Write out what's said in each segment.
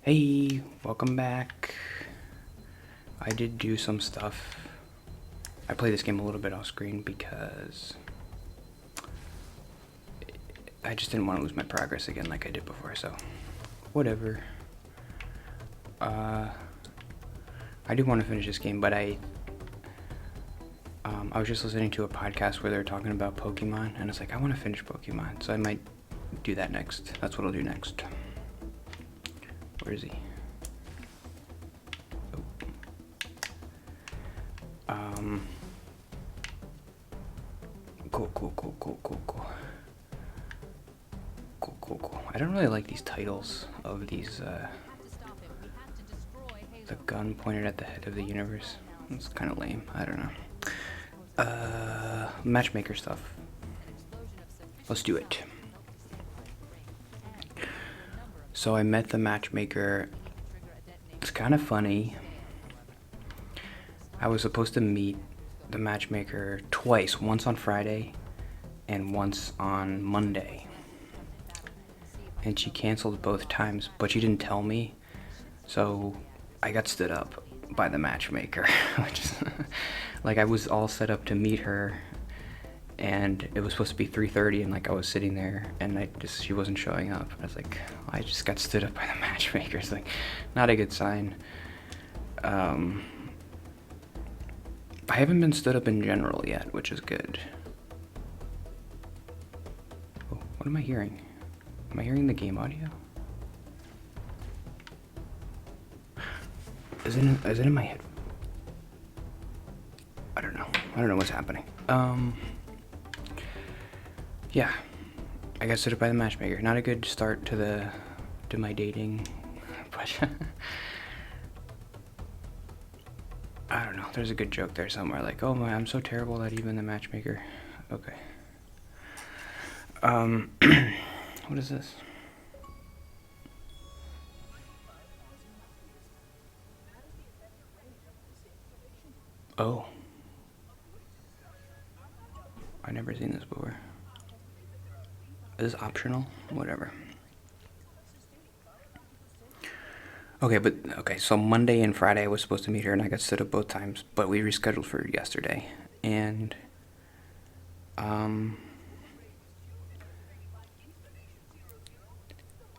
Hey, welcome back. I did do some stuff. I played this game a little bit off screen because I just didn't want to lose my progress again like I did before, so whatever. I do want to finish this game, but I was just listening to a podcast where they were talking about Pokemon, and I was like, I want to finish Pokemon, so I might do that next. That's what I'll do next. Where is he? Cool. I don't really like these titles of these, the gun pointed at the head of the universe. It's kind of lame. I don't know. Matchmaker stuff. Let's do it. So I met the matchmaker. It's kind of funny. I was supposed to meet the matchmaker twice, once on Friday and once on Monday. And she canceled both times, but she didn't tell me. So I got stood up by the matchmaker, which is like I was all set up to meet her, and it was supposed to be 3:30, and like I was sitting there, and she wasn't showing up. I was like, I just got stood up by the matchmaker. It's like not a good sign. I haven't been stood up in general yet, which is good. Oh, what am I hearing? Am I hearing the game audio? Is it in my head? I don't know what's happening. Yeah. I got stood up by the matchmaker. Not a good start to my dating, but I don't know. There's a good joke there somewhere, like, oh my, I'm so terrible that even the matchmaker. Okay. What is this? Oh. I've never seen this before. Is this optional? Whatever. Okay, so Monday and Friday I was supposed to meet her, and I got stood up both times, but we rescheduled for yesterday. And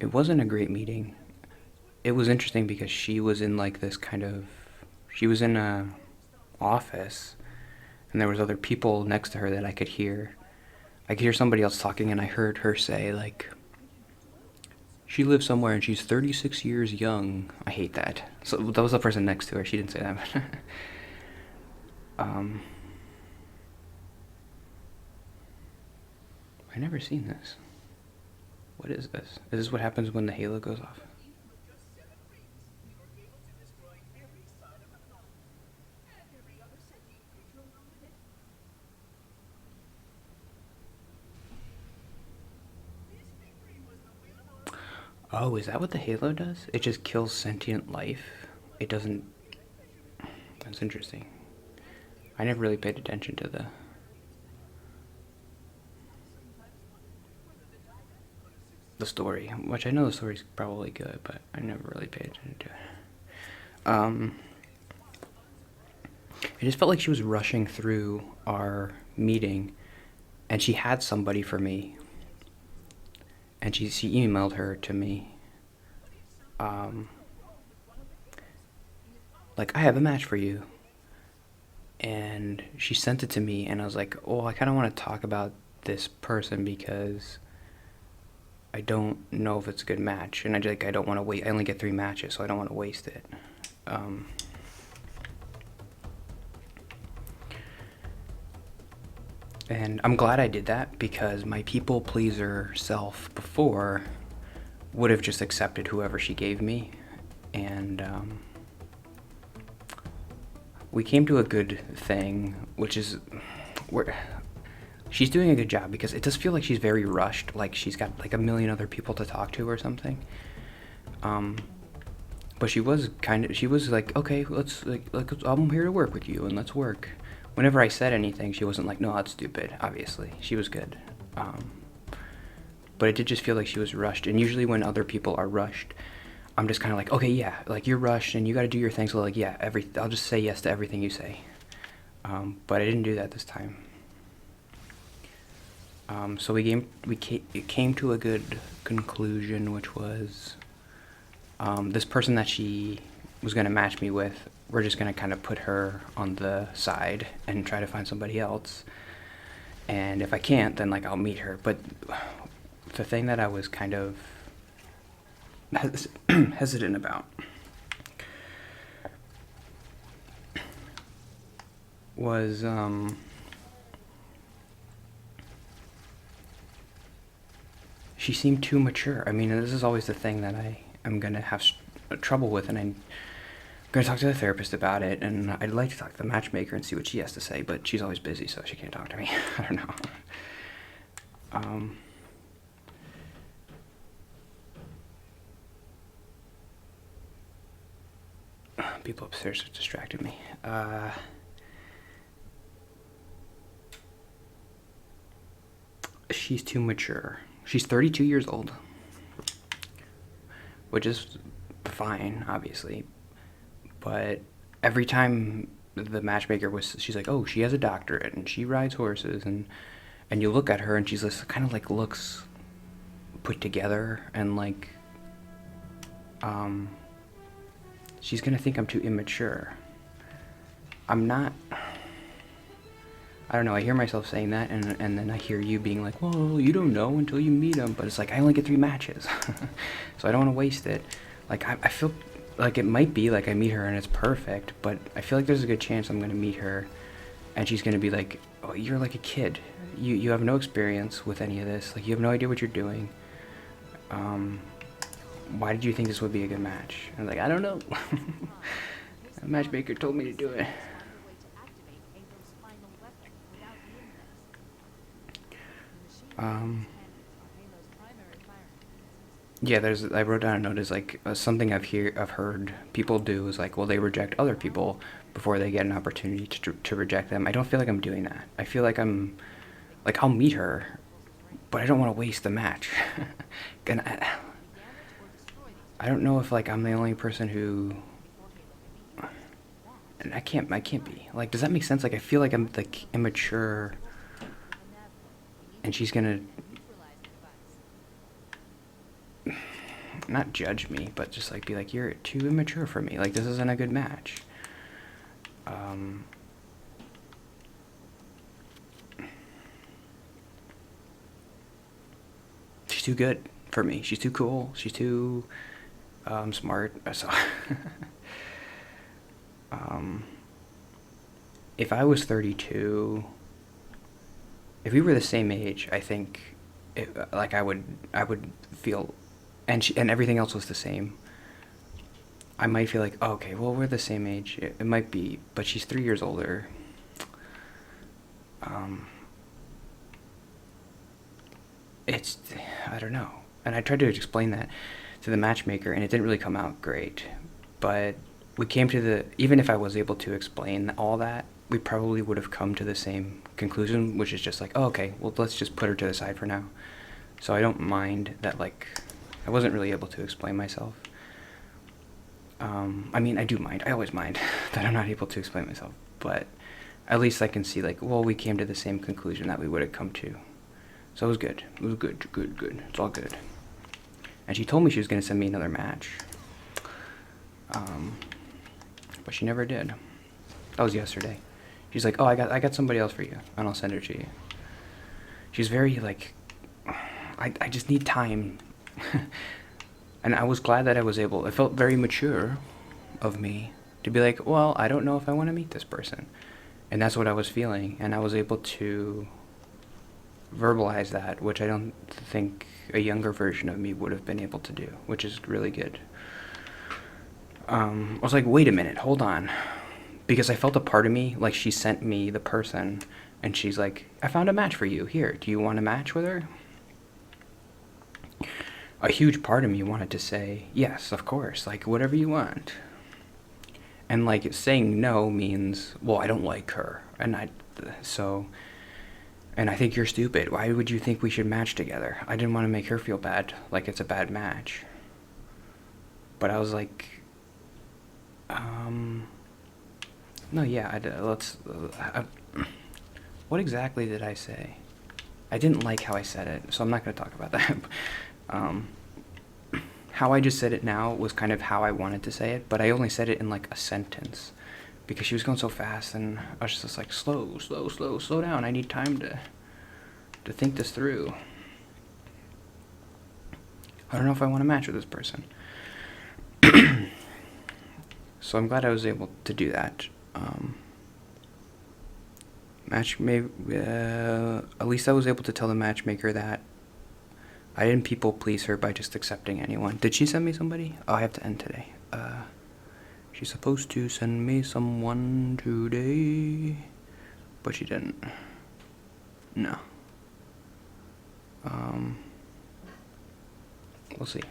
it wasn't a great meeting. It was interesting because she was in like this she was in a office, and there was other people next to her that I could hear. I could hear somebody else talking, and I heard her say like, she lives somewhere and she's 36 years young. I hate that. So that was the person next to her. She didn't say that. I never seen this. What is this? Is this what happens when the halo goes off? Oh, is that what the halo does? It just kills sentient life? It doesn't... That's interesting. I never really paid attention to the story, which I know the story's probably good, but I never really paid attention to it. It just felt like she was rushing through our meeting, and she had somebody for me, and she emailed her to me. Like, I have a match for you. And she sent it to me, and I was like, oh, I kind of want to talk about this person because I don't know if it's a good match, and I don't want to wait. I only get 3 matches, so I don't want to waste it. And I'm glad I did that because my people pleaser self before would have just accepted whoever she gave me, and we came to a good thing, which is where she's doing a good job because it does feel like she's very rushed, like she's got like a million other people to talk to or something. But she was like, okay, I'm here to work with you and let's work. Whenever I said anything, she wasn't like, no, that's stupid. Obviously, she was good. But it did just feel like she was rushed. And usually when other people are rushed, I'm just kind of like, okay, yeah, like you're rushed and you got to do your thing. So like, yeah, I'll just say yes to everything you say. But I didn't do that this time. So it came to a good conclusion, which was this person that she was going to match me with, we're just going to kind of put her on the side and try to find somebody else. And if I can't, then like I'll meet her. But the thing that I was kind of hesitant about was she seemed too mature. I mean, this is always the thing that I'm gonna have trouble with, and I'm gonna talk to the therapist about it. And I'd like to talk to the matchmaker and see what she has to say, but she's always busy, so she can't talk to me. I don't know. People upstairs have distracted me. She's too mature. She's 32 years old, which is fine, obviously. But every time the matchmaker she's like, oh, she has a doctorate and she rides horses, and you look at her and she's just kind of like looks put together, and like, she's gonna think I'm too immature. I'm not. I don't know, I hear myself saying that, and then I hear you being like, well, you don't know until you meet him, but it's like, I only get 3 matches, so I don't want to waste it. Like, I feel like it might be like I meet her and it's perfect, but I feel like there's a good chance I'm going to meet her, and she's going to be like, oh, you're like a kid. You have no experience with any of this, like, you have no idea what you're doing. Why did you think this would be a good match? I'm like, I don't know. The matchmaker told me to do it. Yeah, I wrote down a note, is like something I've heard people do is like, well, they reject other people before they get an opportunity to reject them. I don't feel like I'm doing that. I feel like I'll meet her, but I don't want to waste the match. And I don't know if like I'm the only person who, and I can't be. Like, does that make sense? Like, I feel like I'm like immature, and she's gonna not judge me, but just like be like, you're too immature for me. Like, this isn't a good match. She's too good for me. She's too cool. She's too smart. So if I was 32, if we were the same age, I think like I would feel, and everything else was the same, I might feel like, oh, okay, well, we're the same age. It might be, but she's 3 years older. It's, I don't know. And I tried to explain that to the matchmaker, and it didn't really come out great. But we came to even if I was able to explain all that, we probably would have come to the same conclusion, which is just like, oh, okay, well, let's just put her to the side for now. So I don't mind that, like, I wasn't really able to explain myself. I mean, I do mind. I always mind that I'm not able to explain myself. But at least I can see, like, well, we came to the same conclusion that we would have come to. So it was good. It was good. It's all good. And she told me she was going to send me another match. But she never did. That was yesterday. She's like, oh, I got somebody else for you, and I'll send her to you. She's very, like, I just need time. And I was glad that I was able, it felt very mature of me to be like, well, I don't know if I want to meet this person. And that's what I was feeling. And I was able to verbalize that, which I don't think a younger version of me would have been able to do, which is really good. I was like, wait a minute, hold on. Because I felt a part of me, like she sent me the person, and she's like, I found a match for you. Here, do you want to match with her? A huge part of me wanted to say, yes, of course, like, whatever you want. And, like, saying no means, well, I don't like her. And I think you're stupid. Why would you think we should match together? I didn't want to make her feel bad, like it's a bad match. But I was like, no, yeah, what exactly did I say? I didn't like how I said it, so I'm not going to talk about that. How I just said it now was kind of how I wanted to say it, but I only said it in like a sentence because she was going so fast, and I was just like, slow, slow, slow, slow down. I need time to think this through. I don't know if I want to match with this person. So I'm glad I was able to do that. At least I was able to tell the matchmaker that I didn't people please her by just accepting anyone. Did she send me somebody? Oh, I have to end today. She's supposed to send me someone today, but she didn't. No. We'll see.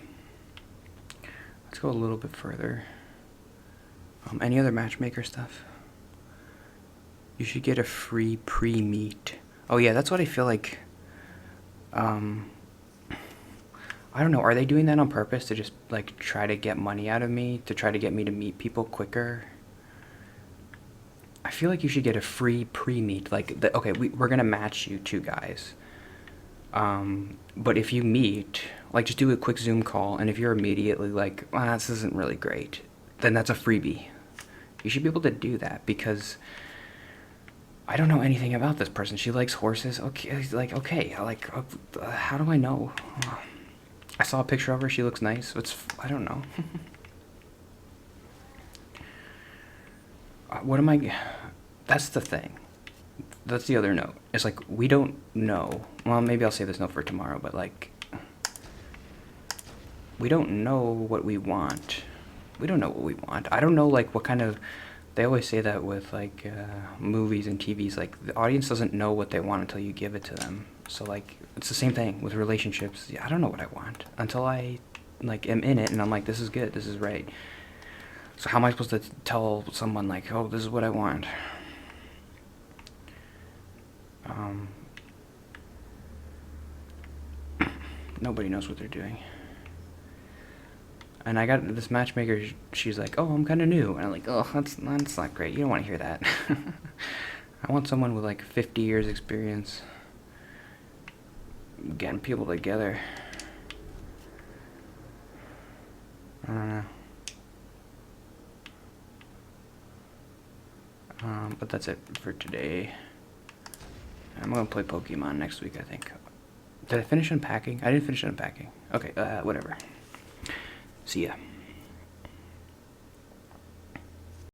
Let's go a little bit further. Any other matchmaker stuff? You should get a free pre-meet. Oh yeah, that's what I feel like. I don't know, are they doing that on purpose to just like try to get money out of me, to try to get me to meet people quicker? I feel like you should get a free pre-meet. Like, okay, we're gonna match you two guys. But if you meet, like, just do a quick Zoom call, and if you're immediately like, this isn't really great, then that's a freebie. You should be able to do that, because I don't know anything about this person. She likes horses. Okay, like, okay, how do I know? I saw a picture of her. She looks nice. I don't know. What am I? That's the thing. That's the other note. It's like, we don't know. Well, maybe I'll save this note for tomorrow, but like, we don't know what we want. We don't know what we want. I don't know, like, what kind of. They always say that with like movies and TVs. Like, the audience doesn't know what they want until you give it to them. So like, it's the same thing with relationships. Yeah, I don't know what I want until I like am in it, and I'm like, this is good. This is right. So how am I supposed to tell someone like, oh, this is what I want? Nobody knows what they're doing. And I got this matchmaker, she's like, oh, I'm kind of new. And I'm like, oh, that's not great. You don't want to hear that. I want someone with like 50 years experience getting people together. I don't know. But that's it for today. I'm going to play Pokemon next week, I think. Did I finish unpacking? I didn't finish unpacking. Okay, whatever. See ya.